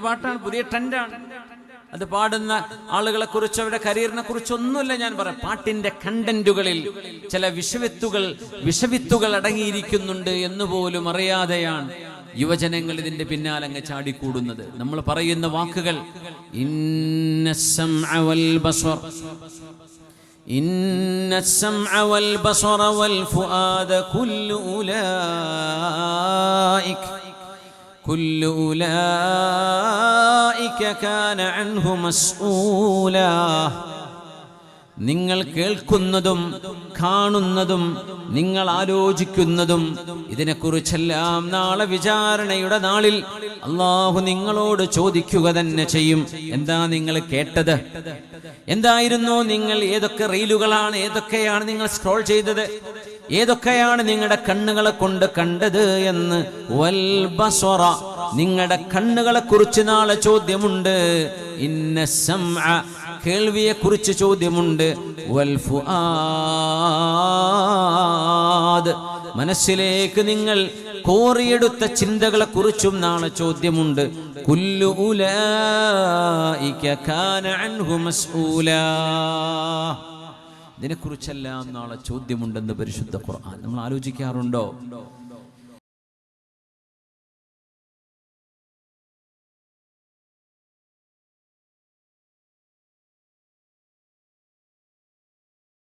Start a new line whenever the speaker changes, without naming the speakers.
പാട്ടാണ്, പുതിയ ട്രെൻഡാണ്. അത് പാടുന്ന ആളുകളെ കുറിച്ച് അവരുടെ കരിയറിനെ കുറിച്ചൊന്നുമില്ല ഞാൻ പറയാം. പാട്ടിന്റെ കണ്ടന്റുകളിൽ ചില വിഷവിത്തുകൾ അടങ്ങിയിരിക്കുന്നുണ്ട് എന്നുപോലും അറിയാതെയാണ് യുവജനങ്ങൾ ഇതിന്റെ പിന്നാലെ അങ്ങ് ചാടിക്കൂടുന്നത്. നമ്മൾ പറയുന്ന വാക്കുകൾ ഇന്നസ്സംഅ വൽ ബസറ വൽ ഫുആദ കുല്ലു ഉലൈക കാന അൻഹു മസ്ഊലാ. നിങ്ങൾ കേൾക്കുന്നതും കാണുന്നതും നിങ്ങൾ ആലോചിക്കുന്നതും ഇതിനെക്കുറിച്ചെല്ലാം നാളെ വിചാരണയുടെ നാളിൽ അല്ലാഹു നിങ്ങളോട് ചോദിക്കുക തന്നെ ചെയ്യും. എന്താ നിങ്ങൾ കേട്ടത്? എന്തായിരുന്നു നിങ്ങൾ? ഏതൊക്കെ റീലുകളാണ്, ഏതൊക്കെയാണ് നിങ്ങൾ സ്ക്രോൾ ചെയ്തത്? ഏതൊക്കെയാണ് നിങ്ങളുടെ കണ്ണുകളെ കൊണ്ട് കണ്ടത് എന്ന്. വൽ ബസറ, നിങ്ങളുടെ കണ്ണുകളെ കുറിച്ച് നാളെ ചോദ്യമുണ്ട്. ഇന്ന സംഅ, കേൾവിയെ കുറിച്ച് ചോദ്യമുണ്ട്. വൽ ഫുആദ്, മനസ്സിലേക്ക് നിങ്ങൾ കോറിയെടുത്ത ചിന്തകളെ കുറിച്ചും നാളെ ചോദ്യമുണ്ട്. കുല്ലു ഉലൈക കാന അൻഹു മസ്ഊലാ. ഇതിനെക്കുറിച്ചെല്ലാം നാളെ ചോദ്യമുണ്ടെന്ന് പരിശുദ്ധ ഖുർആൻ. നമ്മൾ ആലോചിക്കാറുണ്ടോ?